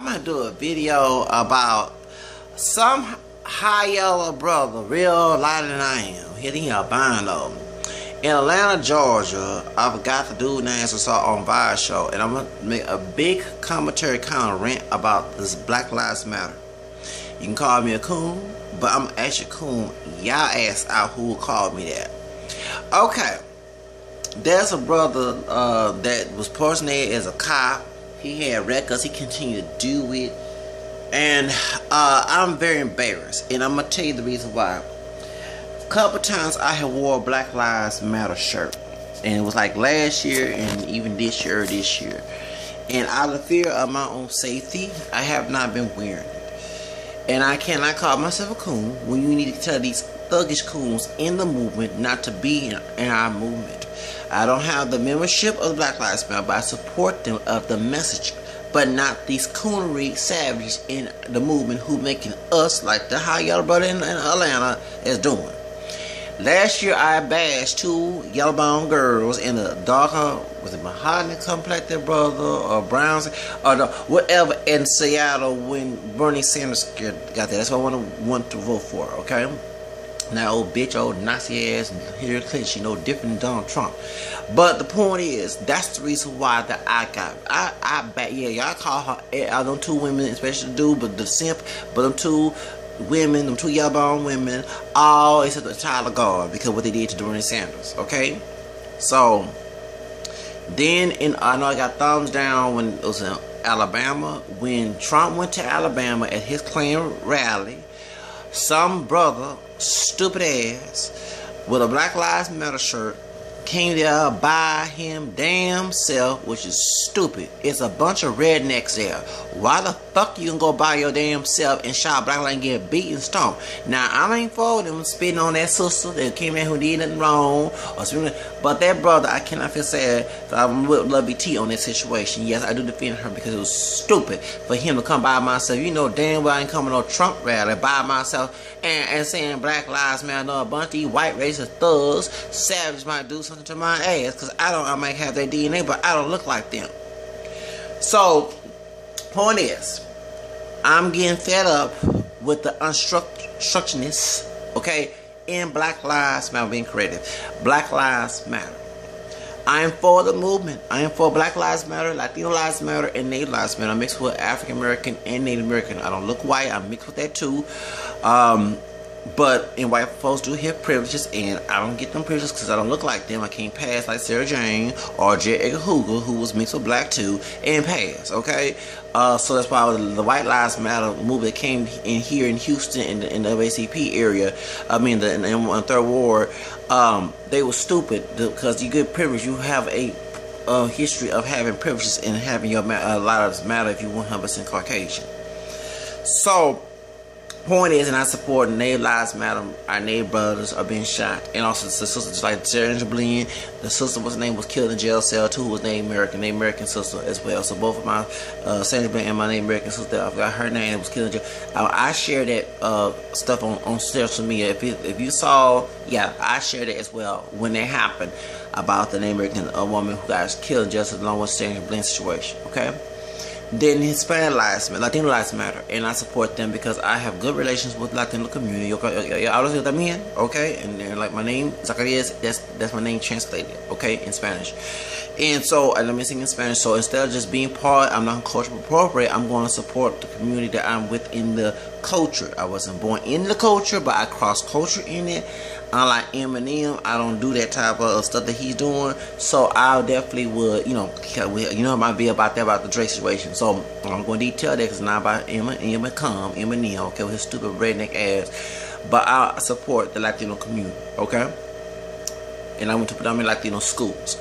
I'm gonna do a video about some high yellow brother, real lighter than I am, hitting albino. In Atlanta, Georgia, I forgot the dude's name, so I saw on Vice show, and I'm gonna make a big commentary kind of rant about this Black Lives Matter. You can call me a coon, but I'm actually coon. Y'all ask out who will call me that. Okay, there's a brother that was personated as a cop. He had records. He continued to do it, and I'm very embarrassed. And I'm gonna tell you the reason why. A couple times I have wore a Black Lives Matter shirt, and it was like last year and even this year. And out of fear of my own safety, I have not been wearing it. And I cannot call myself a coon when you need to tell these thuggish coons in the movement not to be in our movement. I don't have the membership of the Black Lives Matter, but I support them of the message, but not these coonery savages in the movement who making us like the high yellow brother in Atlanta is doing. Last year I bashed two yellow-bone girls in a darker, was it mahogany complected brother or brown or the, whatever in Seattle when Bernie Sanders got there. That's what I want to vote for, okay? Now old bitch, old Nazi ass Hillary Clinton, she no different than Donald Trump. But the point is, that's the reason why that I bet, yeah, y'all call her, I them two women, especially the dude, but the simp, but them two women, them two yellow-bone women, all except the child of God, because what they did to Bernie Sanders, okay? So, then, I know I got thumbs down when it was in Alabama, when Trump went to Alabama at his Klan rally, some brother, stupid ass, with a Black Lives Matter shirt, came there by him damn self, which is stupid. It's a bunch of rednecks there. Why the fuck you can go by your damn self and shout Black Lives and get beat and stomped? Now I ain't for them spitting on that sister that came in who did nothing wrong or something. But that brother, I cannot feel sad. I'm with Love BT on that situation. Yes, I do defend her because it was stupid for him to come by myself. You know damn well I ain't coming to no Trump rally by myself and saying Black Lives Matter. No, a bunch of these white racist thugs, savages might do something to my ass because I might have their DNA, but I don't look like them. So, point is, I'm getting fed up with the unstructuredness, okay, in Black Lives Matter being creative. Black Lives Matter. I am for the movement. I am for Black Lives Matter, Latino Lives Matter, and Native Lives Matter. I'm mixed with African American and Native American. I don't look white. I'm mixed with that too. But white folks do have privileges, and I don't get them privileges because I don't look like them. I can't pass like Sarah Jane or J. Edgar Hoover, who was mixed with black too, and pass, okay? So that's why the White Lives Matter movement came in here in Houston in the WACP area. I mean, in the Third Ward. They were stupid because you get privilege. You have a history of having privileges and having your lives matter if you're 100% Caucasian. So, point is, and I support Native Lives Matter. Our Native brothers are being shot, and also the sisters like Sarah Jane, the sister whose name was killed in jail cell too, who was Native American sister as well. So both of my Sarah Jane and my Native American sister, I forgot her name, was killed in jail. I share that stuff on social media. If you saw, yeah, I shared it as well when it happened about the Native American woman who got killed in jail along with Sarah Jane situation. Okay. Then Hispanic Lives Matter, Latino Lives Matter, and I support them because I have good relations with Latino community. Okay, and like my name, Zacarias, that's my name translated, okay, in Spanish. And so, let me sing in Spanish. So instead of just being part, I'm not cultural appropriate. I'm going to support the community that I'm within the culture. I wasn't born in the culture, but I cross culture in it. Unlike Eminem, I don't do that type of stuff that he's doing. So I definitely would, it might be about that, about the Drake situation. So I'm going to detail that because it's not about Eminem, okay, with his stupid redneck ass. But I support the Latino community, okay? And I went to predominantly Latino schools.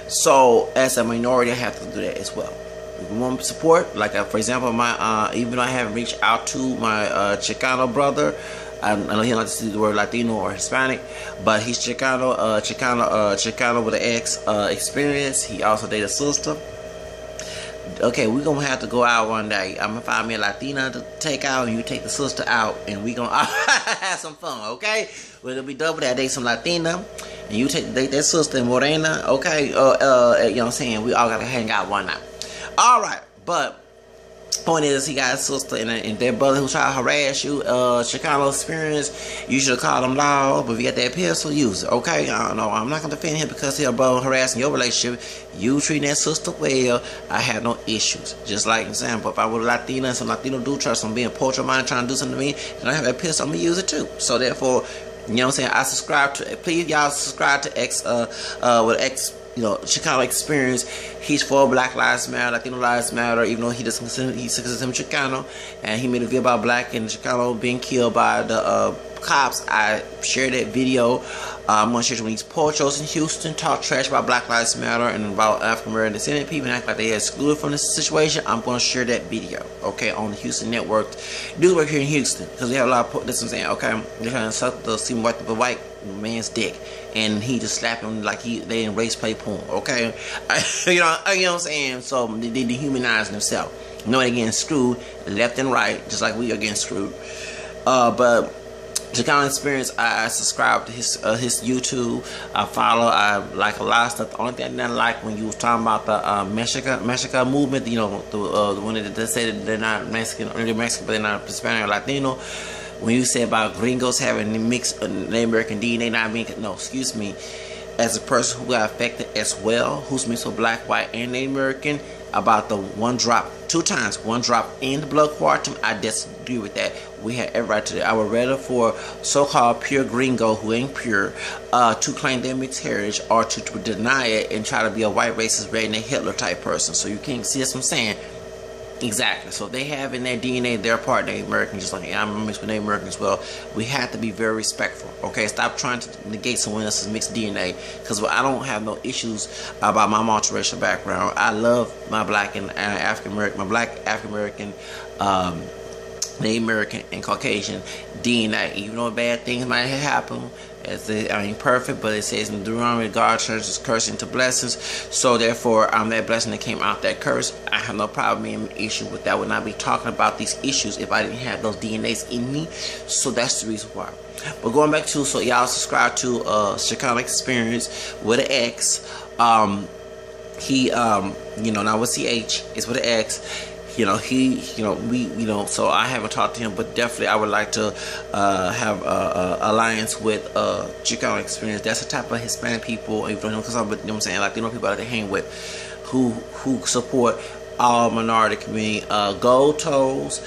So as a minority, I have to do that as well. If you want support, like for example, my even though I haven't reached out to my Chicano brother. I know he don't like to see the word Latino or Hispanic, but he's Chicano with an X experience. He also dated a sister. Okay, we're gonna have to go out one day. I'm gonna find me a Latina to take out, and you take the sister out, and we gonna have some fun. Okay, we're gonna be double that. Date some Latina, and you date that sister in Morena. Okay, you know what I'm saying? We all gotta hang out one night. All right, but Point is, he got a sister and their brother who tried to harass you. Chicano experience, you should call them loud, but if you got that pistol, use it, okay? I don't know, I'm not gonna defend him because he's a brother harassing your relationship. You treating that sister well, I have no issues. Just like I'm saying, but if I were a Latina and some Latino do trust on being portrait minded trying to do something to me, and I have that pistol, I'm gonna use it too. So therefore, you know what I'm saying, I subscribe to, please y'all subscribe to Chicano experience. He's for Black Lives Matter, Latino Lives Matter, even though he doesn't consider him Chicano, and he made a video about black and Chicano being killed by the cops. I shared that video. I'm gonna share it when these porchos in Houston talk trash about Black Lives Matter and about African American descendant people and act like they are excluded from this situation. I'm gonna share that video, okay, on the Houston network. Do work here in Houston because we have a lot of, that's what I'm saying, okay. They're trying to suck the white man's dick, and he just slapped him like they in race play porn, okay. you know what I'm saying. So they dehumanizing themselves. You know, they're getting screwed left and right, just like we are getting screwed. But Chicano experience, I subscribe to his YouTube. I follow. I like a lot of stuff. The only thing I didn't like when you was talking about the Mexica movement, you know, the one that said that they're not Mexican, or they're Mexican, but they're not Hispanic or Latino. When you say about gringos having mixed Native American DNA, not being, no, excuse me, as a person who got affected as well, who's mixed with black, white, and Native American, about the one drop, 2 times, one drop in the blood quantum, I disagree with that. We had every right to that. I would rather for so-called pure gringo who ain't pure to claim their mixed heritage or to deny it and try to be a white racist redneck Hitler type person. So you can't see what I'm saying. Exactly. So they have in their DNA, they're part Native American, just like I'm mixed with Native American as well. We have to be very respectful. Okay, stop trying to negate someone else's mixed DNA, because I don't have no issues about my multiracial background. I love my black and African American, my black African American, Native American, and Caucasian DNA. Even though bad things might happen, as they ain't perfect, but it says in Deuteronomy, God turns his curse into blessings. So therefore, that blessing that came out that curse, I have no problem being an issue with that. I would not be talking about these issues if I didn't have those DNAs in me. So that's the reason why. But going back to, so y'all subscribe to Chicano Experience with an X. He you know, not with CH, it's with an X. You know, so I haven't talked to him, but definitely I would like to have a alliance with Chicano Experience. That's the type of Hispanic people, because I'm, you know what I'm saying, Latino people that they hang with, who support all minority community. Gold Toes,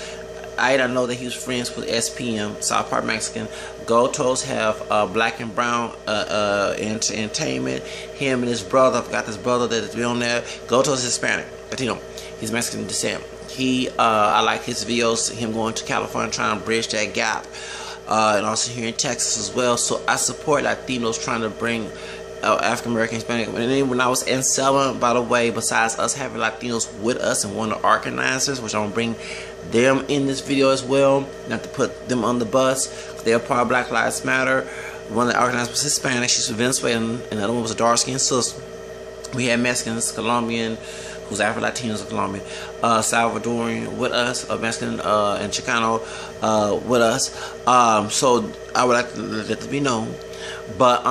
I didn't know that he was friends with SPM, South Park Mexican. Gold Toes have Black and Brown Entertainment. Him and his brother, I forgot this brother that is on there. Gold Toes is Hispanic, Latino. He's Mexican descent. I like his videos, him going to California trying to bridge that gap, and also here in Texas as well. So I support Latinos trying to bring African American, Hispanic. And then when I was in Selma, by the way, besides us having Latinos with us and one of the organizers, which I'm gonna bring them in this video as well, not to put them on the bus, they're part of Black Lives Matter. One of the organizers was Hispanic, she's from Venezuelan, and the other one was a dark-skinned sister. We had Mexicans, Colombian, who's Afro-Latinos of Colombia, Salvadorian with us, Mexican and Chicano with us. So I would like to let it be known. But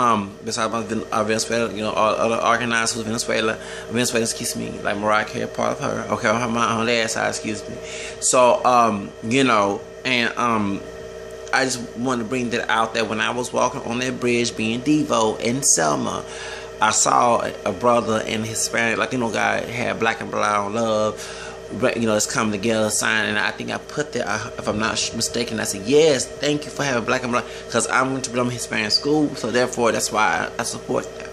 besides Venezuela, you know, all other organizers who's Venezuelan, excuse me, like Mariah Carey, part of her. Okay, on her side, excuse me. So you know, and I just wanted to bring that out there. When I was walking on that bridge, being Devo in Selma, I saw a brother and Hispanic Latino guy had Black and Brown Love, you know, it's coming together sign, and I think I put that, if I'm not mistaken, I said, yes, thank you for having Black and Brown, because I'm going to be in Hispanic school, so therefore that's why I support that.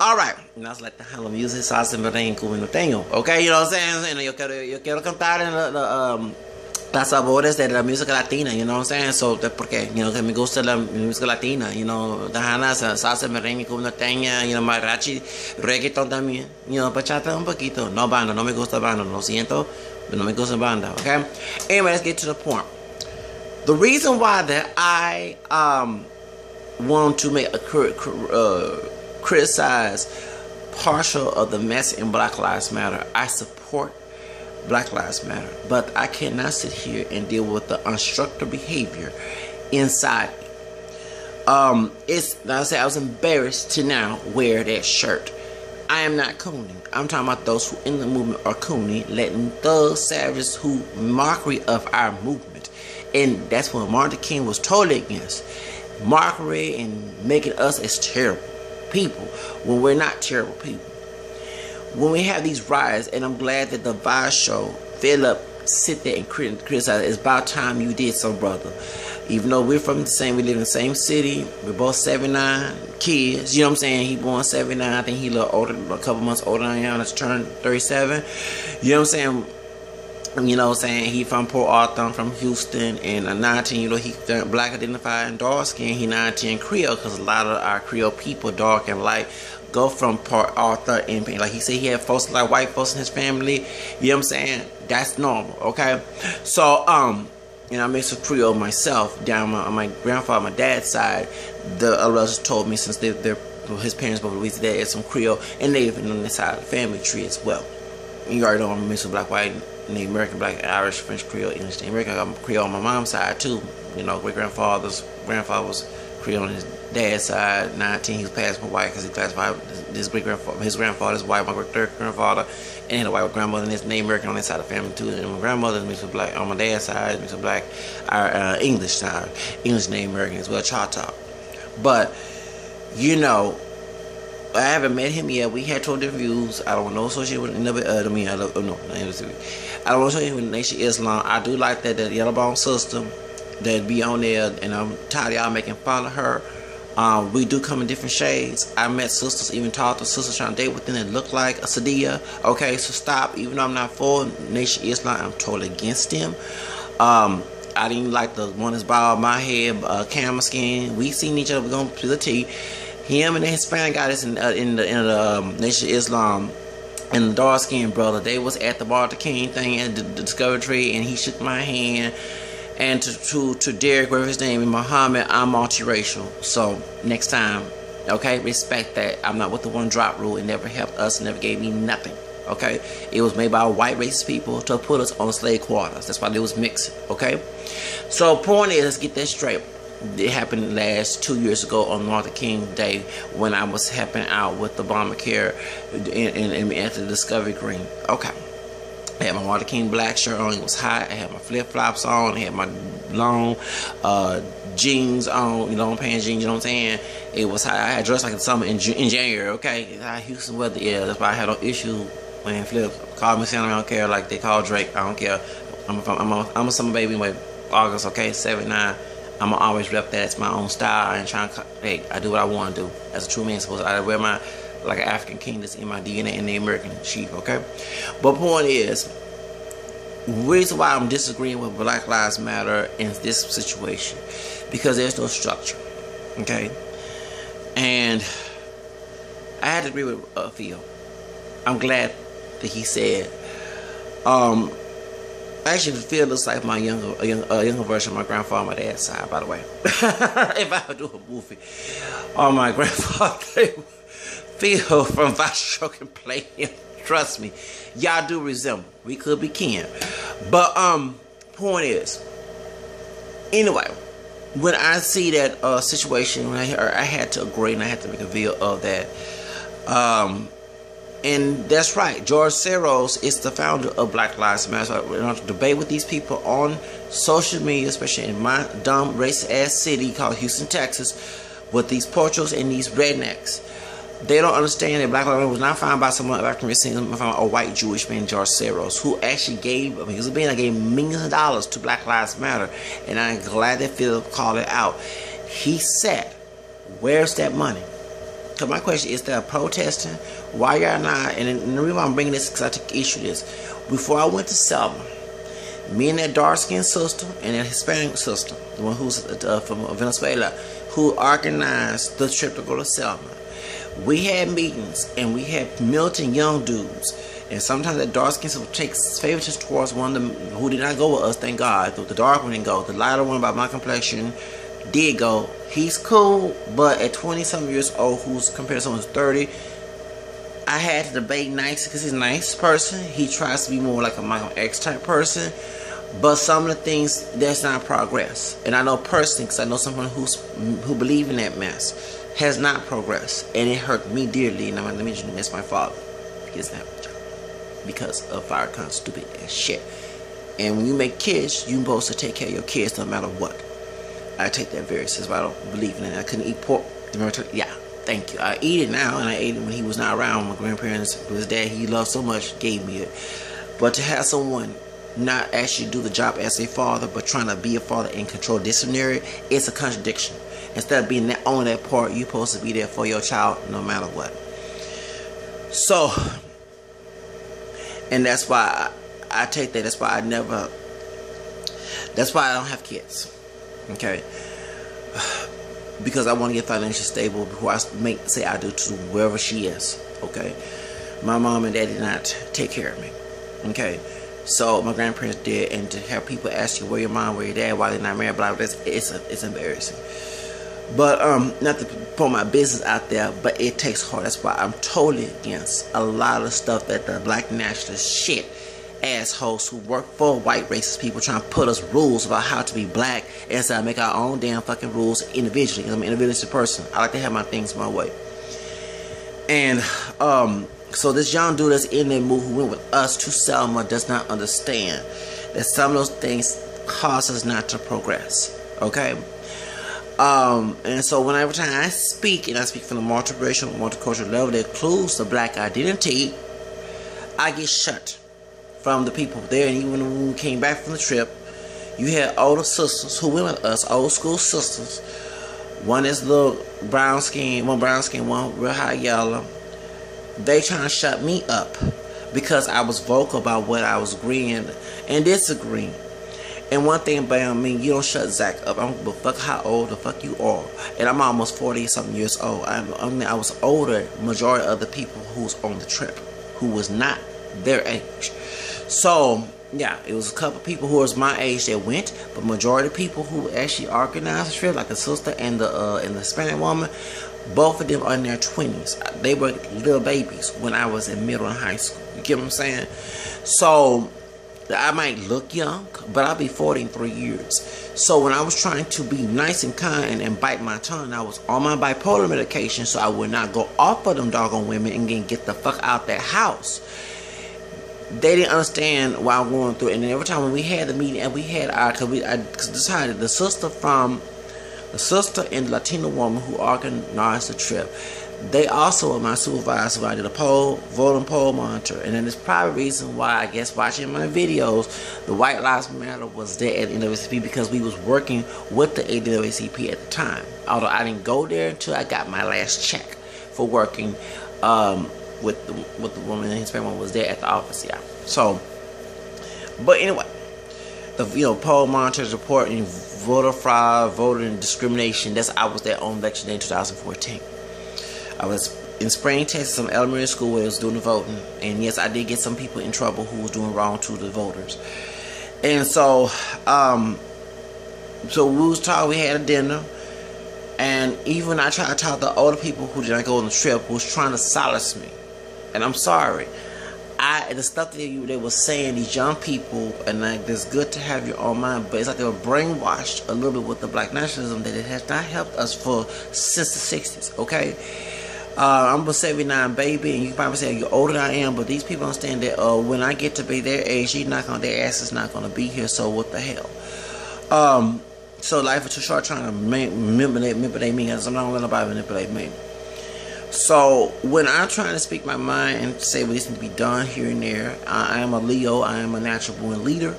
Alright, now it's like the hello music, salsa, merengue, cubano, okay, you know what I'm saying? Yo quiero cantar en las sabores de la música latina, you know what I'm saying? So, porque, you know, que me gusta la música latina, you know, salsa, merengue, cubano, you know, mariachi, reggaeton también, you know, bachata un poquito. No banda, no me gusta banda, lo siento, pero no me gusta banda, okay? Anyway, let's get to the point. The reason why that I want to make criticize partial of the mess in Black Lives Matter, I support Black Lives Matter, but I cannot sit here and deal with the unstructured behavior inside me. It's, like I said, I was embarrassed to now wear that shirt. I am not cooning. I'm talking about those who in the movement are cooning, letting thugs, savages who mockery of our movement. And that's what Martin Luther King was totally against. Mockery and making us as terrible people when we're not terrible people. When we have these riots, and I'm glad that the Vice show, Philip, sit there and criticize. It's about time you did so, brother. Even though we're from the same, we live in the same city. We're both 79 kids. You know what I'm saying? He born 79. I think he a little older, a couple months older than I am. Let's turn 37. You know what I'm saying? You know what I'm saying? He from Port Arthur. I'm from Houston. And 19, you know, he black identified and dark skin. He 19 Creole, because a lot of our Creole people, dark and light, go from Port Arthur, and like he said, he had folks like white folks in his family. You know what I'm saying? That's normal, okay? So, and I mixed with Creole myself down on my grandfather, my dad's side. The others told me since his parents both Louisiana, had some Creole, and they even on this side of the family tree as well. You already know I'm mixed with black, white, Native American, black, Irish, French, Creole, English, Native American. I got Creole on my mom's side too. You know, grandfather was Creole on his dad's side. 19, he was passed for white because he classified his grandfather's white, my third grandfather, and had a white grandmother, and his Native American on that side of the family too. And my grandmother mixed with black on my dad's side, mixed with black, our English side, English Native American as well, Choctaw. But you know, I haven't met him yet. We had 2 different views. I don't want no association with another. I don't want to associate with Nation Islam. I do like that yellow bone sister that be on there, and I'm tired of y'all making fun of her. We do come in different shades. I met sisters, even talked to sisters trying to date with them that look like a Sadia. Okay, so stop. Even though I'm not for Nation Islam, I'm totally against them. I didn't like the one that's bald my head, camera skin. We seen each other going to the T. Him and the Hispanic guy that's in the Nation Islam, and the dark skinned brother, they was at the Martin Luther King thing at the Discovery Tree, and he shook my hand. And to Derek, whatever his name is, Muhammad, I'm multiracial. So next time, okay, respect that. I'm not with the one drop rule. It never helped us. It never gave me nothing. Okay, it was made by white racist people to put us on slave quarters. That's why they was mixing. Okay, so point is, let's get that straight. It happened last 2 years ago on Martin Luther King Day when I was helping out with the Obamacare and at the Discovery Green. Okay. I had my Martin Luther King black shirt on. It was hot. I had my flip-flops on. I had my long jeans on, long pants jeans, you know what I'm saying? It was hot. I had dressed like in summer in January, okay? It's hot Houston weather, yeah. That's why I had no issue wearing flips. Call me Santa, I don't care. Like they call Drake, I don't care. I'm a summer baby anyway. August, okay? 79. I'm going to always rep that. It's my own style. I ain't trying to, hey, I do what I want to do. As a true man supposed to. I wear my, like an African king that's in my DNA and the American chief, okay? But point is, reason why I'm disagreeing with Black Lives Matter in this situation, because there's no structure, okay? And I had to agree with Phil. I'm glad that he said, actually, Phil looks like my younger version of my grandfather on my dad's side, by the way. If I would do a movie on my grandfather, Phil from Vice Show can play him. Trust me, y'all do resemble. We could be kin. But point is, anyway, when I see that situation, when I had to agree and I had to make a video of that. And that's right, George Soros is the founder of Black Lives Matter. So we're going to debate with these people on social media, especially in my dumb racist-ass city called Houston, Texas, with these porchos and these rednecks. They don't understand that Black Lives Matter was not found by someone African descent, found a white Jewish man, George Soros, who actually gave, he was a man that gave millions of dollars to Black Lives Matter. And I'm glad that Phil called it out. He said, where's that money? So my question is, they're protesting. Why y'all not? And the reason why I'm bringing this is because I took issue with this. Before I went to Selma, me and that dark-skinned sister and that Hispanic sister, the one who's from Venezuela, who organized the trip to go to Selma, we had meetings and we had militant young dudes. And sometimes that dark-skinned sister takes favoritism towards one of them who did not go with us, thank God. The dark one didn't go. The lighter one, by my complexion, did go. He's cool, but at 20-something years old, who's compared to someone who's 30, I had to debate nice because he's a nice person. He tries to be more like a Michael X type person, but some of the things, that's not progress. And I know personally, because I know someone who believe in that mess. has not progressed, and it hurt me dearly. And I'm gonna mention him as my father because of our kind of stupid ass shit. And when you make kids, you're supposed to take care of your kids no matter what. I take that very seriously. I don't believe in it. I couldn't eat pork. Yeah, thank you. I eat it now, and I ate it when he was not around. My grandparents, his dad, he loved so much, gave me it. But to have someone not actually do the job as a father, but trying to be a father and control disciplinary, it's a contradiction. Instead of being on that part, you're supposed to be there for your child no matter what. So, and that's why I take that. That's why I don't have kids. Okay, because I want to get financially stable before I say I do to wherever she is. Okay, my mom and dad did not take care of me. Okay, so my grandparents did, and to have people ask you where your mom, where your dad, why they're not married, blah, blah, it's embarrassing. But not to put my business out there, but it takes heart. That's why I'm totally against a lot of stuff that the black nationalist shit assholes who work for white racist people trying to put us rules about how to be black instead of make our own damn fucking rules individually. I'm an individualistic person. I like to have my things my way. And so this young dude that's in that movie who went with us to Selma does not understand that some of those things cause us not to progress. Okay. And so whenever time I speak, and I speak from the multiracial, multicultural level that includes the black identity, I get shut from the people there. And even when we came back from the trip, you had older sisters who went with us, old school sisters. One is little brown skin, one real high yellow. They trying to shut me up because I was vocal about what I was agreeing and disagreeing. And one thing about me, you don't shut Zach up. I don't give a fuck how old the fuck you are. And I'm almost 40-something years old. I was older majority of the people who was on the trip, who was not their age. So, yeah, it was a couple people who was my age that went, but majority of people who actually organized the trip, like the sister and the Hispanic woman, both of them are in their 20s. They were little babies when I was in middle and high school. You get what I'm saying? So I might look young, but I'll be 40 in 3 years. So when I was trying to be nice and kind and bite my tongue, I was on my bipolar medication so I would not go off of them doggone women and get the fuck out that house. They didn't understand what I'm going through. And then every time when we had the meeting and we had I decided the sister and the Latino woman who organized the trip, they also are my supervisor. So I did a voting poll monitor. And then there's probably a reason why, I guess, watching my videos, the White Lives Matter was there at the NAACP because we was working with the NAACP at the time. Although I didn't go there until I got my last check for working with the woman and his family was there at the office. Yeah. So, but anyway, the poll monitors reporting voter fraud, voter discrimination. I was there on election day in 2014. I was in Spring, Texas, some elementary school where I was doing the voting, and yes, I did get some people in trouble who was doing wrong to the voters. And so, so we was talking. We had a dinner, and even I tried to talk to older people who didn't go on the trip, who was trying to solace me. And I'm sorry. The stuff that they were saying, these young people, and like, it's good to have your own mind, but it's like they were brainwashed a little bit with the black nationalism that it has not helped us since the 60s, okay? I'm a 79 baby, and you can probably say you're older than I am, but these people understand that when I get to be their age, their ass is not going to be here, so what the hell? So life is too short trying to manipulate me, because I'm not going to let nobody manipulate me. So when I'm trying to speak my mind and say what needs to be done here and there, I am a Leo. I am a natural born leader.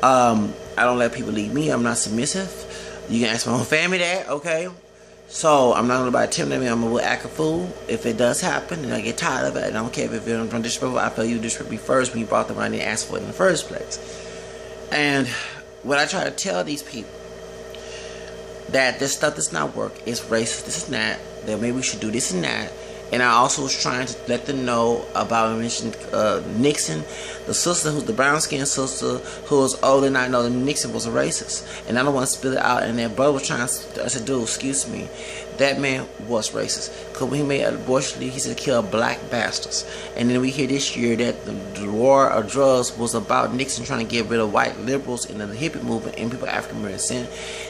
I don't let people lead me. I'm not submissive. You can ask my own family that, okay? So I'm not going to intimidate me. I'm a little act a fool. If it does happen and I get tired of it, I don't care if you're disrespectful. I feel you disrespect me first when you brought them. I didn't ask for it in the first place. And when I try to tell these people that this stuff does not work, it's racist, this is not, that maybe we should do this and that. And I also was trying to let them know about, I mentioned Nixon, the sister who's the brown skinned sister who was older than I know that Nixon was a racist. And I don't want to spill it out. And their brother was trying to, I said, dude, excuse me, that man was racist. Because when he made abortion, he said kill black bastards. And then we hear this year that the war of drugs was about Nixon trying to get rid of white liberals in the hippie movement and people African American.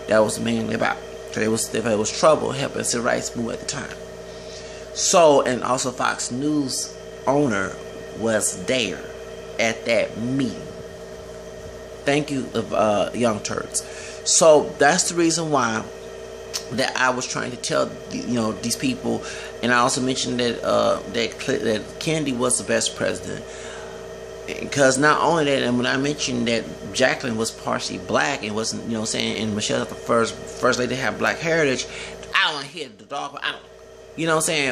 That was mainly about. If there was trouble helping civil rights move at the time. So, and also Fox News owner was there at that meeting. Thank you, Young Turks. So that's the reason why that I was trying to tell these people, and I also mentioned that that Kennedy was the best president, because not only that, and when I mentioned that Jacqueline was partially black and wasn't, and Michelle was the first lady to have black heritage, I don't want to hear the dog.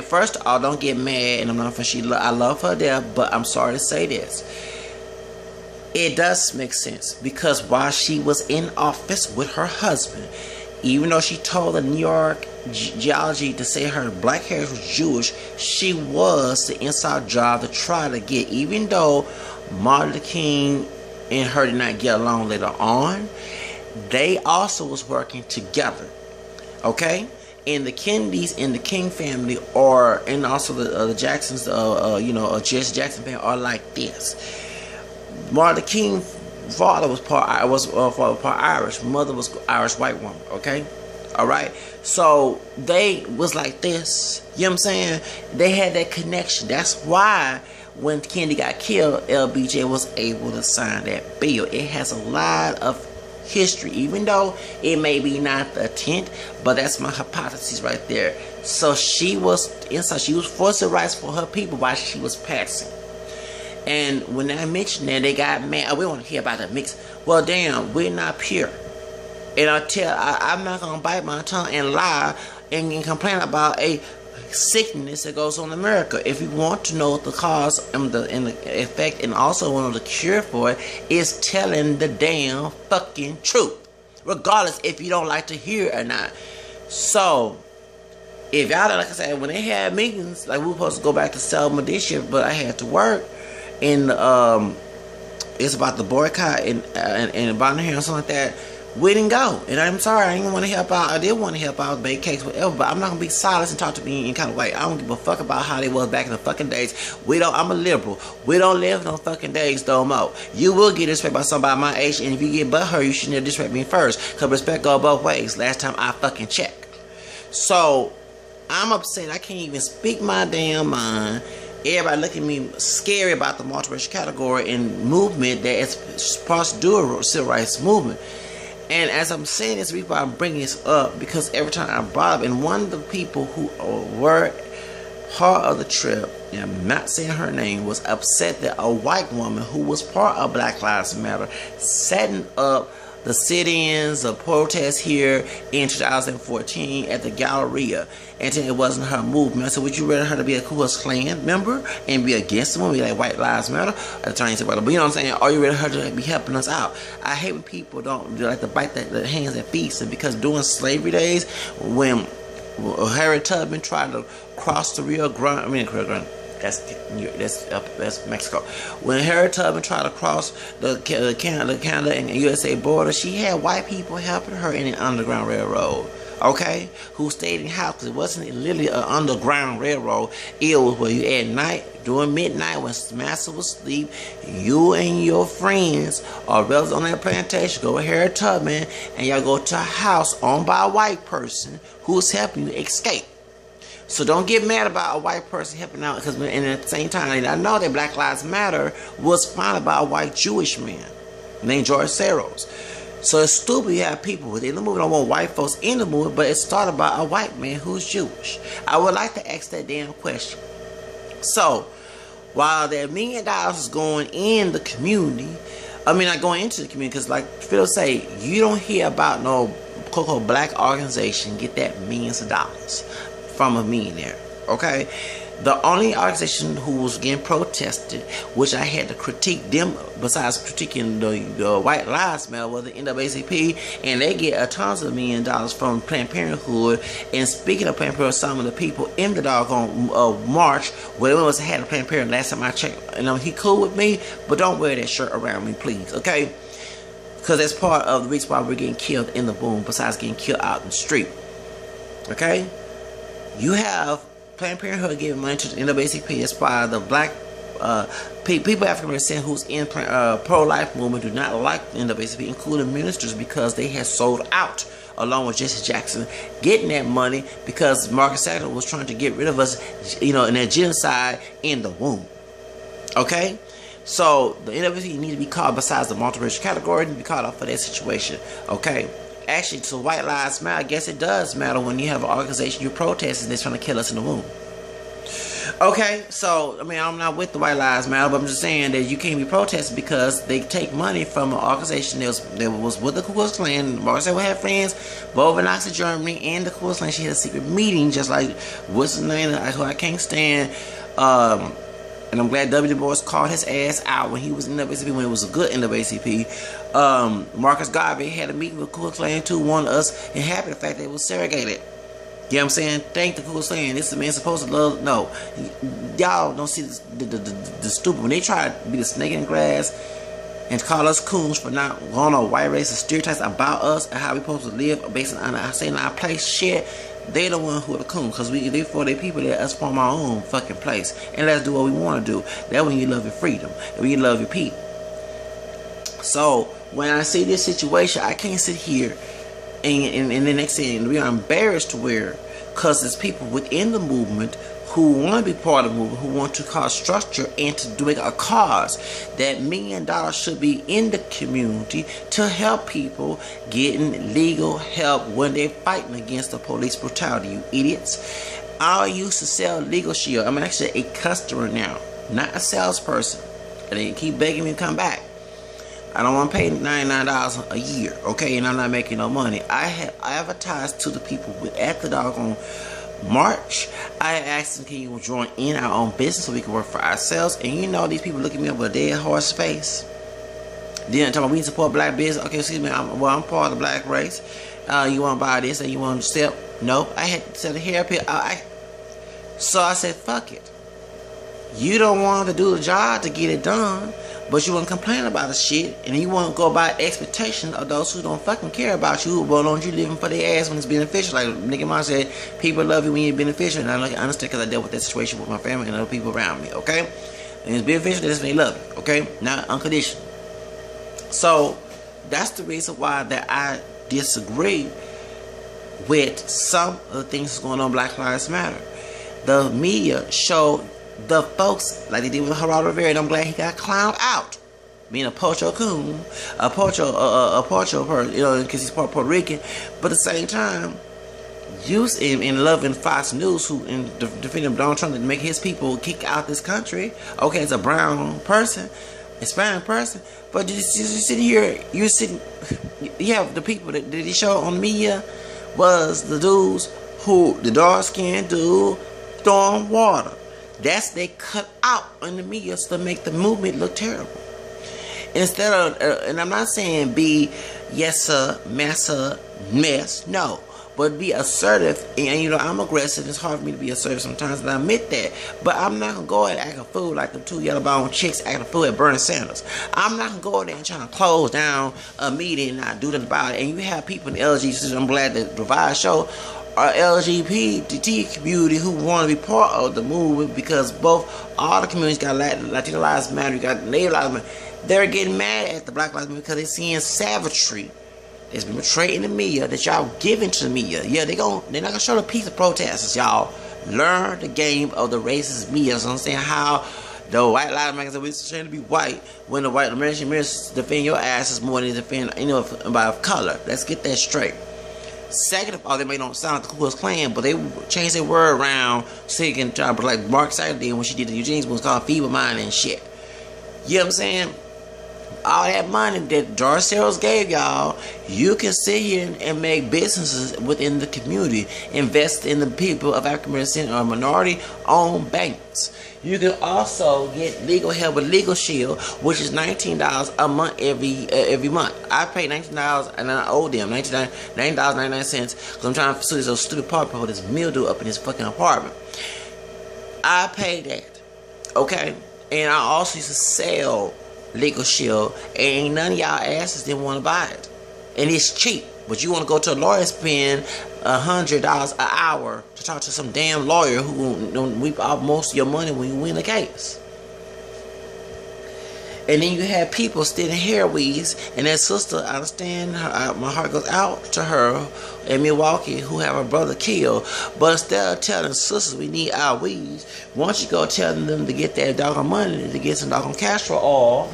First of all, don't get mad, and I'm not for I love her there, but I'm sorry to say this. It does make sense, because while she was in office with her husband, even though she told the New York Geology to say her black heritage was Jewish, she was the inside job to try to get, even though Martin Luther King and her did not get along later on, they also was working together. Okay? And the Kennedys and the King family and also the Jacksons, Jesse Jackson family are like this. Martin Luther King's father was part Irish, mother was Irish white woman. Okay, all right. So they was like this. You know what I'm saying? They had that connection. That's why when Kennedy got killed, LBJ was able to sign that bill. It has a lot of history, even though it may be not the intent, but that's my hypothesis right there. So she was inside. She was for civil rights for her people while she was passing. And when I mentioned that, they got mad. Oh, we want to hear about the mix. Well, damn, we're not pure. And I'm not gonna bite my tongue and lie and complain about a sickness that goes on in America. If you want to know the cause and the effect, and also want to know the cure for it, is telling the damn fucking truth, regardless if you don't like to hear it or not. So if y'all, like I said, when they had meetings, like we were supposed to go back to Selma this year, but I had to work, and it's about the boycott and about here or something like that. We didn't go, and I'm sorry, I didn't want to help out. I did want to help out, bake cakes, whatever, but I'm not gonna be silent and talk to me in kind of way. I don't give a fuck about how they was back in the fucking days. I'm a liberal. We don't live no fucking days no more. You will get disrespected by somebody my age, and if you get butthurt, you should never disrespect me first, because respect go both ways. Last time I fucking checked. So I'm upset. I can't even speak my damn mind. Everybody look at me scary about the multiracial category and movement that is supposed to do a civil rights movement. And as I'm saying this, reason why I'm bringing this up, because every time I brought up, and one of the people who were part of the trip, and I'm not saying her name, was upset that a white woman who was part of Black Lives Matter setting up the sit-ins, the protests here in 2014 at the Galleria, and it wasn't her movement. So would you rather her to be a Ku Klux Klan member and be against them, be like White Lives Matter? At the time you said, but you know what I'm saying? Or you rather her to be helping us out? I hate when people don't like to bite the hands that feeds them, because during slavery days, when Harriet Tubman tried to cross the Rio Grande, that's Mexico. When Harriet Tubman tried to cross the Canada and USA border, she had white people helping her in the Underground Railroad. Okay, who stayed in house, because it wasn't literally an underground railroad. It was where you at night, during midnight, when Master was asleep, you and your friends or relatives on that plantation go with Harriet Tubman, and y'all go to a house owned by a white person who's helping you escape. So don't get mad about a white person helping out, because at the same time, I know that Black Lives Matter was founded by a white Jewish man named George Soros. So it's stupid you have people within the movement don't want white folks in the movement, but it started by a white man who's Jewish. I would like to ask that damn question. So while that $1 million is going in the community, not going into the community, because like Phil say, you don't hear about no quote-unquote black organization get that millions of dollars from a millionaire. Okay, the only organization who was getting protested, which I had to critique them, besides critiquing the White Lives Matter, was the NAACP, and they get a tons of $1 million from Planned Parenthood. And speaking of Planned Parenthood, some of the people in the doggone march, where it was had a Planned Parenthood last time I checked, and he cool with me, but don't wear that shirt around me, please. Okay, because that's part of the reason why we're getting killed in the boom, besides getting killed out in the street. Okay, you have Planned Parenthood giving money to the NAACP. That's why the black people, African American who's in pro-life movement, do not like the NAACP, including ministers, because they have sold out along with Jesse Jackson, getting that money because Marcus Sackler was trying to get rid of us, in that genocide in the womb. Okay? So the NWC need to be called, besides the multiracial category, need to be called out for that situation. Okay? Actually, to white lives matter, I guess it does matter when you have an organization you're protesting that's trying to kill us in the womb. Okay, so, I mean, I'm not with the white lives matter, but I'm just saying that you can't be protesting because they take money from an organization that was with the Ku Klux Klan. Margaret Sackler had friends both in Nazi Germany and the Ku Klux Klan. She had a secret meeting, just like, what's his name, who I can't stand, and I'm glad W. Du Bois called his ass out when he was in the NAACP, when it was a good NAACP. Marcus Garvey had a meeting with Ku Klux Klan too, warned us, and happy the fact that it was segregated. You know what I'm saying? Thank the Ku Klux Klan. This is a man supposed to love. No. Y'all don't see the stupid. When they try to be the snake in the grass and call us coons for not going on white racist stereotypes about us and how we supposed to live based on saying our place, shit, they the one who are the coons. Because they for their people, let us form our own fucking place. And let's do what we want to do. That's when you love your freedom. And when you love your people. So, when I see this situation, I can't sit here and the next thing, we are embarrassed to where, because there's people within the movement who want to be part of the movement, who want to cause structure and to make a cause that $1 million should be in the community to help people getting legal help when they're fighting against the police brutality. You idiots. I used to sell Legal Shield. I'm actually a customer now, not a salesperson. And they keep begging me to come back. I don't want to pay $99 a year, okay, and I'm not making no money. I have advertised to the people at the doggone March. I asked them, can you join in our own business so we can work for ourselves? And you know, these people look at me with a dead horse face. Then talking about we support black business. Okay, excuse me, I'm part of the black race. You want to buy this and you want to sell? No, I had to sell the hair pill. So I said, fuck it. You don't want to do the job to get it done, but you want to complain about the shit, and you want to go by expectation of those who don't fucking care about you, but don't you living for their ass when it's beneficial. Like Nicky Mom said, people love you when you're beneficial, and I understand because I dealt with that situation with my family and other people around me, okay? And it's beneficial, that's when they love you, okay? Not unconditional. So, that's the reason why that I disagree with some of the things that's going on Black Lives Matter. The media showed the folks, like they did with Geraldo Rivera, and I'm glad he got clowned out. Being a Pocho coon, a Pocho person, because he's part Puerto Rican. But at the same time, use him in loving Fox News, who in defending Donald Trump to make his people kick out this country. Okay, it's a brown person, Hispanic person, but you sit here, you have the people that he showed on the media was the dudes who, the dark skinned dude, throwing water. That's they cut out in the media to make the movement look terrible. Instead of, and I'm not saying be yes sir, massa, mess, no, but be assertive. And I'm aggressive. It's hard for me to be assertive sometimes, and I admit that. But I'm not gonna go and act a fool like the two yellow bone chicks acting a fool at Bernie Sanders. I'm not gonna go in there and try to close down a meeting and not do nothing about it. And you have people in the LGBT, I'm glad that Provide show, our LGBT community who want to be part of the movement, because all the communities got Latino Lives Matter, you got Native Lives Matter. They're getting mad at the Black Lives Matter because they're seeing savagery that's been portrayed in the media that y'all giving to the media. Yeah, they're not gonna show the peace of protesters. Y'all learn the game of the racist media. So I'm saying how the white lives matter, we're trying to be white when the white American defend your asses more than defend by color. Let's get that straight. Second of all, they may not sound like the Ku Klux Klan, but they changed their word around so they can try, like Mark Sackler did when she did the Eugene's was called feeble mind and shit. You know what I'm saying? All that money that George Soros gave y'all, you can sit here and make businesses within the community, invest in the people of African American or minority-owned banks. You can also get legal help with Legal Shield, which is $19 a month every month. I pay $19 and I owe them $19.99 because I'm trying to sue this stupid apartment for this mildew up in this fucking apartment. I pay that, okay? And I also used to sell Legal Shield, and ain't none of y'all asses didn't want to buy it. And it's cheap, but you want to go to a lawyer and spend $100 an hour to talk to some damn lawyer who don't weep out most of your money when you win the case. And then you have people stealing hair weaves, and that sister, I understand, my heart goes out to her in Milwaukee who have her brother killed. But instead of telling sisters we need our weaves, why don't you go telling them to get that doggone money to get some doggone castor oil,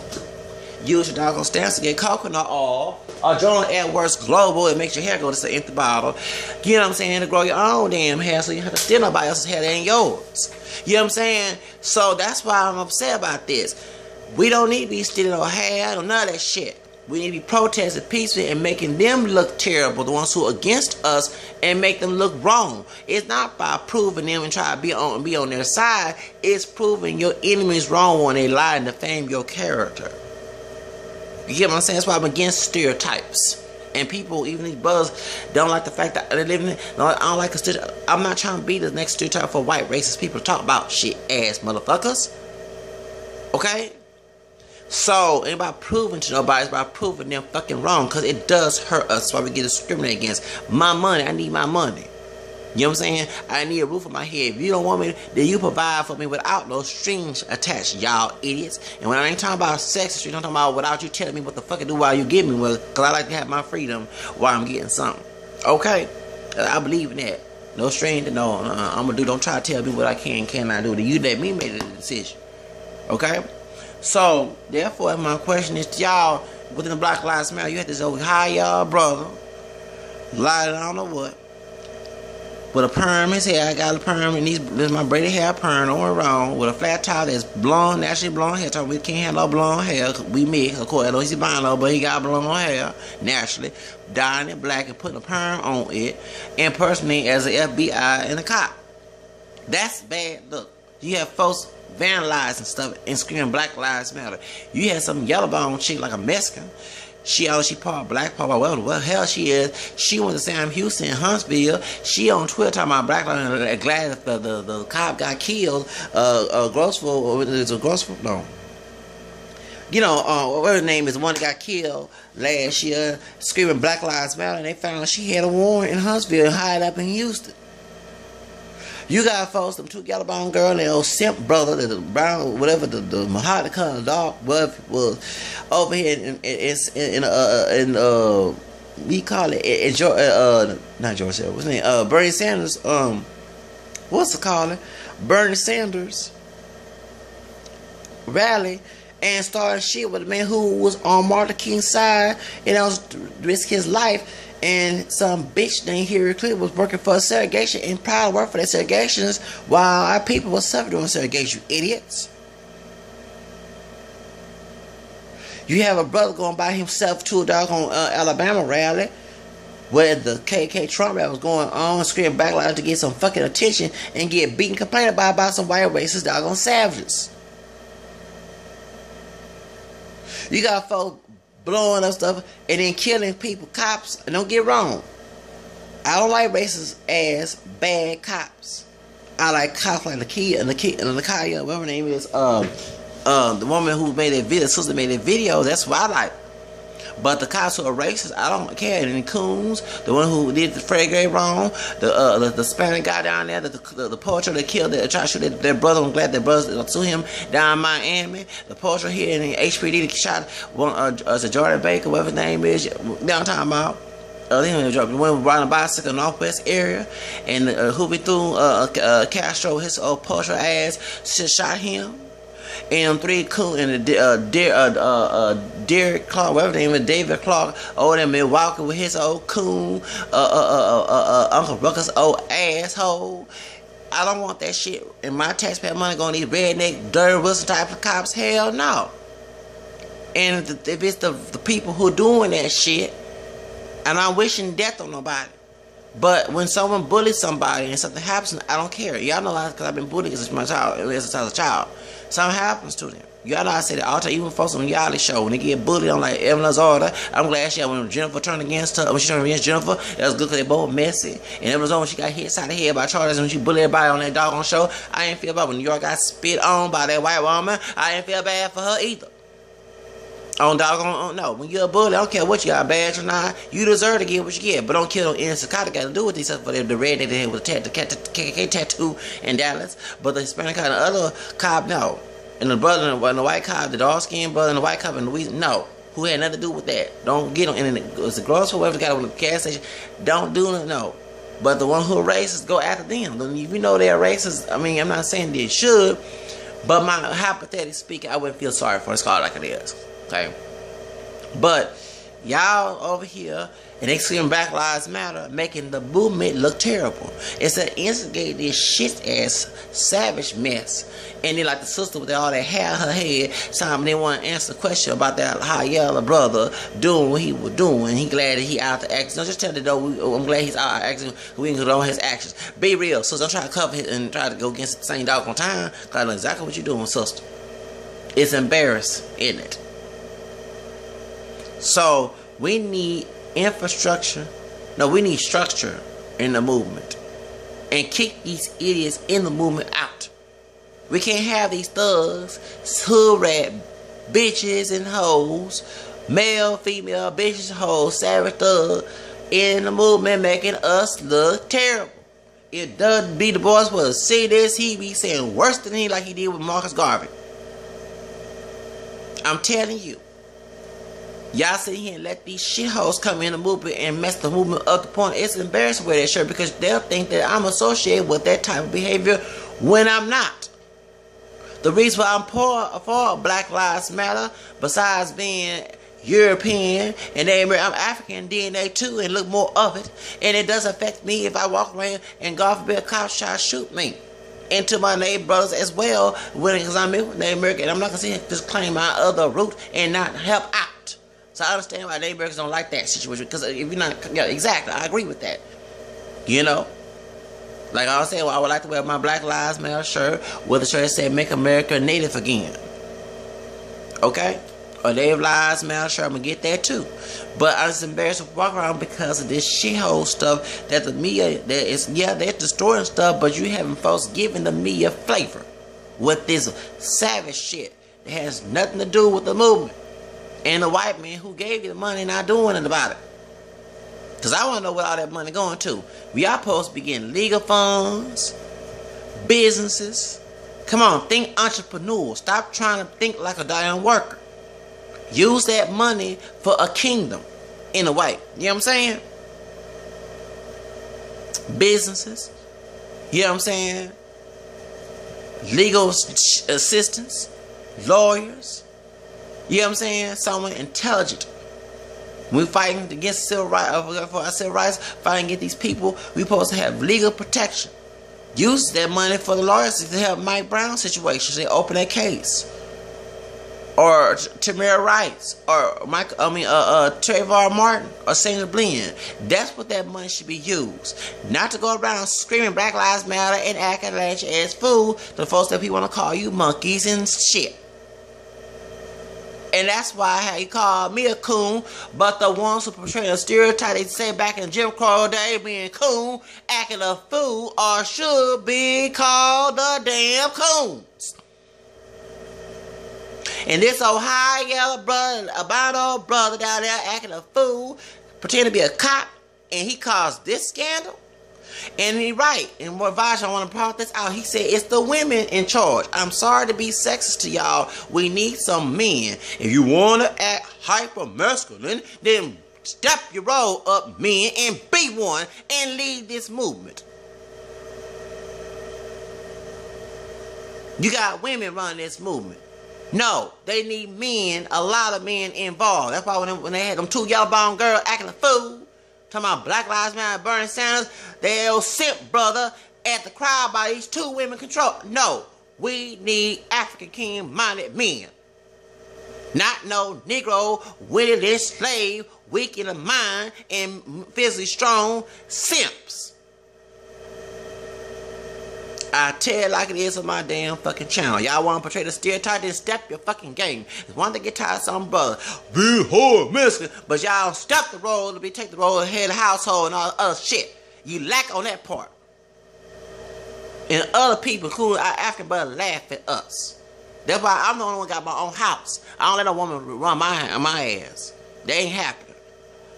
use your doggone stamps to get coconut oil, or join AdWords Global, it makes your hair go to the empty bottle. You know what I'm saying? To grow your own damn hair so you have to steal nobody else's hair that ain't yours. You know what I'm saying? So that's why I'm upset about this. We don't need to be stealing no hair or none of that shit. We need to be protesting peacefully and making them look terrible, the ones who are against us, and make them look wrong. It's not by proving them and try to be on their side. It's proving your enemies wrong when they lie and defame your character. You get what I'm saying? That's why I'm against stereotypes. And people, even these brothers, don't like the fact that they live in it. I don't like a stereotype. I'm not trying to be the next stereotype for white racist people to talk about shit ass motherfuckers. Okay? So, ain't about proving to nobody, it's about proving them fucking wrong, because it does hurt us. That's why we get discriminated against. My money, I need my money. You know what I'm saying? I need a roof on my head. If you don't want me, then you provide for me without those strings attached, y'all idiots. And when I ain't talking about sex, I'm talking about without you telling me what the fuck to do while you give me, because I like to have my freedom while I'm getting something. Okay? I believe in that. No string to no. I'm gonna do. Don't try to tell me what I can and cannot do. You let me make the decision. Okay? So, therefore, my question is to y'all, within the Black Lives Matter, you have this old high y'all brother, lied I don't know what, with a perm in his hair. I got a perm, and this is my braided hair perm, don't get wrong, with a flat top that's blonde, naturally blonde hair. So we can't have no blonde hair, we mix. Of course, I know he's albino, but he got blonde hair, naturally, dyeing it black and putting a perm on it, impersonating as an FBI and a cop. That's bad. Look, you have folks vandalizing stuff and screaming Black Lives Matter. You had some yellow bone chick like a Mexican. She part black, part white. Well, the hell she is. She went to Sam Houston in Huntsville. She on Twitter talking about Black Lives Matter. Glad the cop got killed. Grossville, no. You know, what her name is, the one that got killed last year, screaming Black Lives Matter, and they found out she had a warrant in Huntsville and hired up in Houston. You got folks, them two yellow bone girl and the old simp brother, the brown, whatever, the mahogany color dog, whatever it was, over here we call it, not George, what's his name, Bernie Sanders, what's it called? Bernie Sanders rally, and started shit with a man who was on Martin Luther King's side, and I was risking his life. And some bitch named Hillary Clinton was working for a segregation and proud to work for that segregations while our people were suffering during segregation, you idiots. You have a brother going by himself to a doggone Alabama rally where the KK Trump rally was going on, screaming Black Lives to get some fucking attention and get beaten, complaining about some white racist doggone savages. You got folks blowing up stuff and then killing people, cops. And don't get wrong, I don't like racist ass bad cops. I like cops like Nakia, whatever her name is, the woman who made that video, sister made that video. That's what I like. But the cops who are racist, I don't care. And Coons, the one who did the Fred Gray wrong, the Hispanic guy down there, the poacher that killed, that tried to shoot their brother. I'm glad their brother to him down in Miami. The poacher here in the HPD that shot one, Jordan Baker, whatever his name is, downtown about. They went riding a bicycle in the Northwest area, and who be through Castro, his old poacher ass, shot him. And three cool and Derek Clark, whatever name is, David Clark, over there in Milwaukee with his old coon, Uncle Ruckus old asshole. I don't want that shit and my taxpayer money going to these redneck, dirty Wilson type of cops. Hell no. And if it's the people who are doing that shit, and I'm wishing death on nobody. But when someone bullies somebody and something happens, I don't care. Y'all know because I've been bullied as a child. Something happens to them. Y'all know I say that all the time, even folks on the reality show, when they get bullied on like Evelyn's order. I'm glad when Jennifer turned against her, when she turned against Jennifer, that was good because they both messy. And Evelyn's when she got hit side of the head by Charles, and when she bullied everybody on that doggone show, I didn't feel bad. When New York got spit on by that white woman, I didn't feel bad for her either. On doggone, no. When you're a bully, I don't care what you got, badge or not, you deserve to get what you get. But don't kill no innocent cop. Got to do with these stuff for the red that they had with the KKK tattoo in Dallas. But the Hispanic cop, the other cop, no. And the brother in the white cop, the dark skinned brother in the white cop in Louisiana, no. Who had nothing to do with that. Don't get them. And it's a grocery store, whatever got on the gas station. Don't do it, no. But the one who are racist, go after them. If you know they're racist, I mean, I'm not saying they should, but my hypothetically speaking, I wouldn't feel sorry for it. It's called like it is. Okay? But y'all over here, and they scream Black Lives Matter, making the movement look terrible. It's to instigate this shit ass savage mess. And then like the sister with all that hair in her head, time they want to answer the question about that high yellow brother doing what he was doing. He glad that he out the action. Don't just tell the though. I'm glad he's out acting. We can condone his actions. Be real, sister. Don't try to cover it and try to go against the same dog on time. Cause I know exactly what you're doing, sister. It's embarrassing, isn't it? So we need infrastructure. No, we need structure in the movement, and kick these idiots in the movement out. We can't have these thugs, hood rat, bitches and hoes, male, female, bitches, hoes, savage thug in the movement making us look terrible. If Doug B. Du Bois was to see this, he'd be saying worse than he like he did with Marcus Garvey. I'm telling you. Y'all sit here and let these shitholes come in the movement and mess the movement up to the point it's embarrassing with that shirt because they'll think that I'm associated with that type of behavior when I'm not. The reason why I'm for Black Lives Matter, besides being European and I'm African DNA too and look more of it, and it does affect me if I walk around and God forbid a cop try to shoot me. And to my neighbor brothers as well, because I'm Native American, and I'm not going to just claim my other root and not help out. So I understand why Native Americans don't like that situation, because if you're not, yeah, exactly, I agree with that. You know? Like I was saying, well, I would like to wear my Black Lives Matter shirt with a shirt that said "Make America Native Again." Okay? Or Native Lives Matter shirt, I'm going to get that too. But I'm just embarrassed to walk around because of this shithole stuff that the media, they're destroying stuff, but you having folks giving the media flavor with this savage shit that has nothing to do with the movement. And the white man who gave you the money not doing it about it. Because I want to know where all that money going to. We are supposed to be getting legal funds, businesses. Come on, think entrepreneur. Stop trying to think like a damn worker. Use that money for a kingdom in a way. You know what I'm saying? Businesses. You know what I'm saying? Legal assistants. Lawyers. You know what I'm saying? Someone intelligent. We're fighting against civil rights, for our civil rights, fighting against these people. We're supposed to have legal protection. Use that money for the lawyers to help Mike Brown situations. They open that case. Or Tamir Rice. Or Trayvon Martin. Or Sandra Bland. That's what that money should be used. Not to go around screaming Black Lives Matter and acting like your ass fool to the folks that people want to call you monkeys and shit. And that's why you call me a coon, but the ones who portray a stereotype they say back in Jim Crow day being coon, acting a fool, or should be called the damn coons. And this Ohio brother, albino brother down there acting a fool, pretending to be a cop, and he caused this scandal. And he's right. And what Vash, I want to point this out. He said it's the women in charge. I'm sorry to be sexist to y'all. We need some men. If you want to act hyper masculine, then step your role up, men, and be one and lead this movement. You got women running this movement. No, they need men, a lot of men involved. That's why when they had them two yellow-bone girls acting a fool, talking about Black Lives Matter, Bernie Sanders, they old simp brother at the crowd by these two women control. No, we need African king-minded men. Not no Negro, witted slave, weak in the mind, and physically strong simps. I tell it like it is on my damn fucking channel. Y'all want to portray the stereotype, then step your fucking game. It's one thing to get tired of some brother, be hard, Mexican, but y'all step the role to take the role of head of household and all other shit. You lack on that part. And other people who are African brothers laugh at us. That's why I'm the only one got my own house. I don't let a woman run my ass. They ain't happening.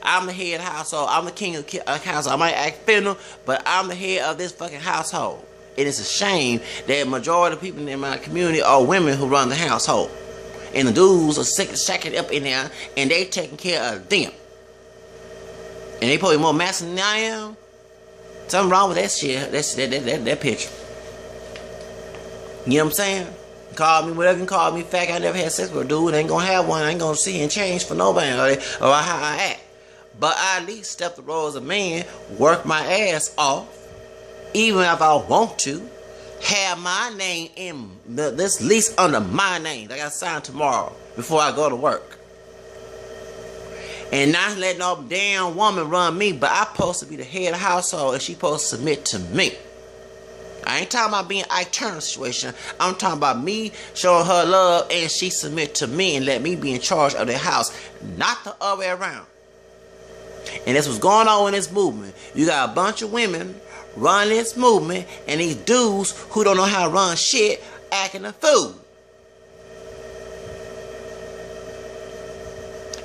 I'm the head of the household. I'm the king of the household. I might act fennel, but I'm the head of this fucking household. And it's a shame that majority of the people in my community are women who run the household. And the dudes are shacking up in there and they taking care of them. And they probably more masculine than I am. Something wrong with that shit. That picture. You know what I'm saying? Call me whatever you can call me fat. I never had sex with a dude. I ain't gonna have one. I ain't gonna see and change for nobody or how I act. But I at least step the role as a man, work my ass off, even if I want to, have my name in this lease under my name. I got signed tomorrow before I go to work. And not letting no damn woman run me, but I'm supposed to be the head of the household and she supposed to submit to me. I ain't talking about being Ike Turner situation. I'm talking about me showing her love and she submit to me and let me be in charge of the house, not the other way around. And that's what's going on in this movement. You got a bunch of women running this movement and these dudes who don't know how to run shit acting a fool.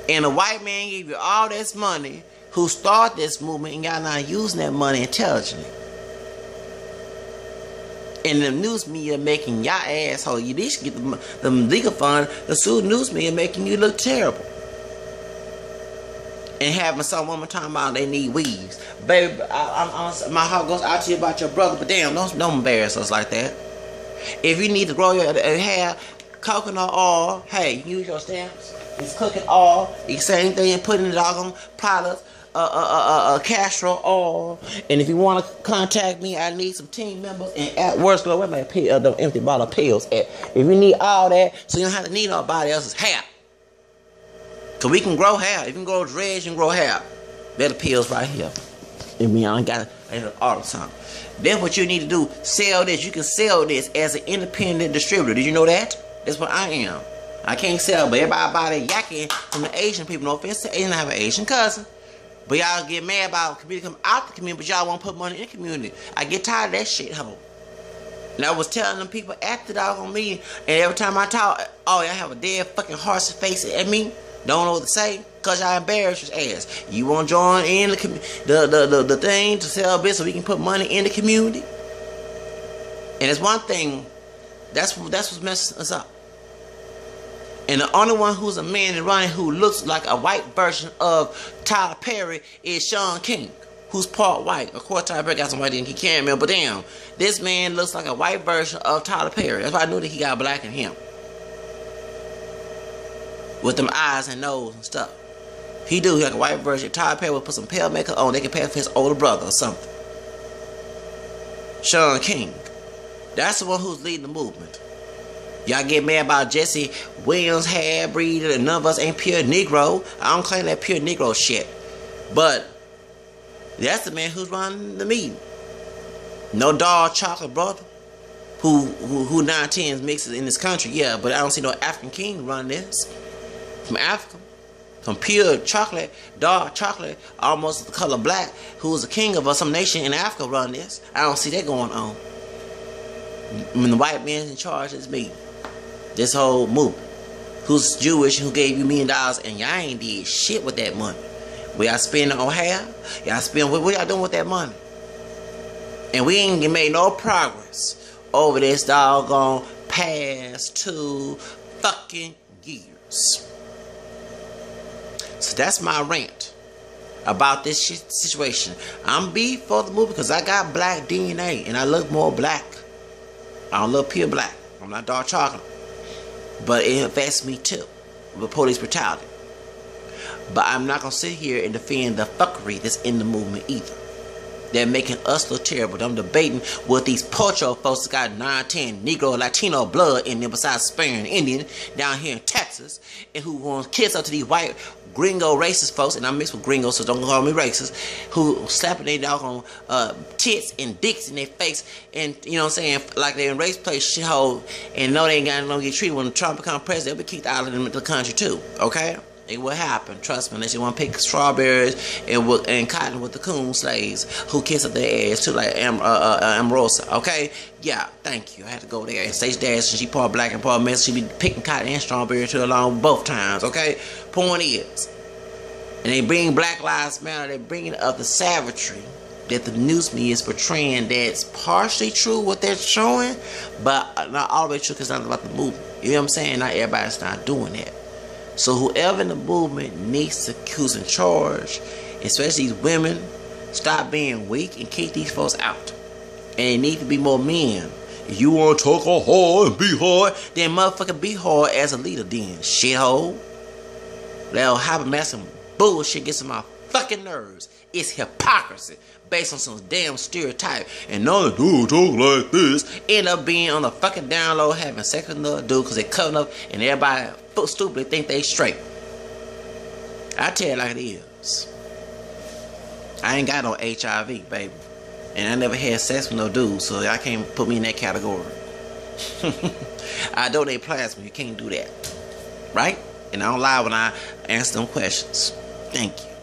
And a white man give you all this money who started this movement and y'all not using that money intelligently. And the news media making y'all asshole. You need to get the legal fund. The sue news media making you look terrible. And having some woman talking about they need weaves. Baby, my heart goes out to you about your brother, but damn, don't embarrass us like that. If you need to grow your hair, coconut oil, hey, you can use your stamps. It's cooking oil. You same thing and put in the doggone products. Castor oil. And if you want to contact me, I need some team members. And at worst, go where my the empty bottle of pills at. If you need all that, so you don't have to need nobody else's hair. Cause we can grow hair. If you can grow dreads, you can grow hair. They're the pills right here. I mean, I got it all the time. That's what you need to do. Sell this. You can sell this as an independent distributor. Did you know that? That's what I am. I can't sell, but everybody buy that yakking from the Asian people. No offense to Asian, I have an Asian cousin. But y'all get mad about community come out the community, but y'all won't put money in the community. I get tired of that shit, ho. And I was telling them people at the dog on me, and every time I talk, oh, y'all have a dead fucking harsh face at me. Don't know what to say, cause y'all embarrass your ass. You want to join in the thing to sell a bit so we can put money in the community? And it's one thing, that's what's messing us up. And the only one who's a man and running who looks like a white version of Tyler Perry is Sean King, who's part white. Of course, Tyler Perry got some white in he can't remember, but damn, this man looks like a white version of Tyler Perry. That's why I knew that he got black in him. With them eyes and nose and stuff. He do like a white version. Tyler Perry would put some pale makeup on. They can pass for his older brother or something. Sean King. That's the one who's leading the movement. Y'all get mad about Jesse Williams, hair breeder, and none of us ain't pure Negro. I don't claim that pure Negro shit. But that's the man who's running the meeting. No dog chocolate brother. Who 9-10s mixes in this country, yeah, but I don't see no African king run this. From Africa. From pure chocolate, dark chocolate, almost the color black, who's the king of some nation in Africa run this. I don't see that going on. When the white man's in charge, it's me. This whole movement. Who's Jewish, who gave you $1 million, and y'all ain't did shit with that money. We y'all spending on hair? Y'all spend what y'all doing with that money? And we ain't made no progress over this doggone past 2 fucking years. So that's my rant about this situation. I'm beef for the movie because I got black DNA and I look more black. I don't look pure black. I'm not dark chocolate. But it affects me too with police brutality. But I'm not going to sit here and defend the fuckery that's in the movement either. They're making us look terrible. I'm debating with these Pocho folks that got 9-10 Negro, Latino blood in them besides Spanish and Indian down here in Texas, and who want to kiss up to these white gringo racist folks, and I'm mixed with gringos, so don't call me racist, who slapping their doggone tits and dicks in their face, and you know what I'm saying, like they're in race place shithole, and know they ain't got no get treated. When Trump become president, they'll be kicked out of the country too, okay? It will happen, trust me, unless you want to pick strawberries and cotton with the coon slaves who kiss up their ass too, like Amorosa, okay? Yeah, thank you. I had to go there. And Stacey Dash, she part black and part mess, she be picking cotton and strawberry too along both times, okay? Point is, and they bring Black Lives Matter, they bringing up the savagery that the news media is portraying that's partially true what they're showing, but not all the way true because it's not about the movement. You know what I'm saying? Not everybody's not doing that. So whoever in the movement needs to who's in charge, especially these women, stop being weak and kick these folks out. And it need to be more men. If you want to talk hard and be hard, then motherfucker be hard as a leader then, shithole. That hypermasculine bullshit gets on my fucking nerves. It's hypocrisy based on some damn stereotype. And none of dudes talk like this end up being on the fucking down low having sex with another dude because they cutting up and everybody stupidly think they straight. I tell it like it is. I ain't got no HIV, baby. And I never had sex with no dude, so I can't put me in that category. I donate plasma, you can't do that. Right? And I don't lie when I answer them questions. Thank you.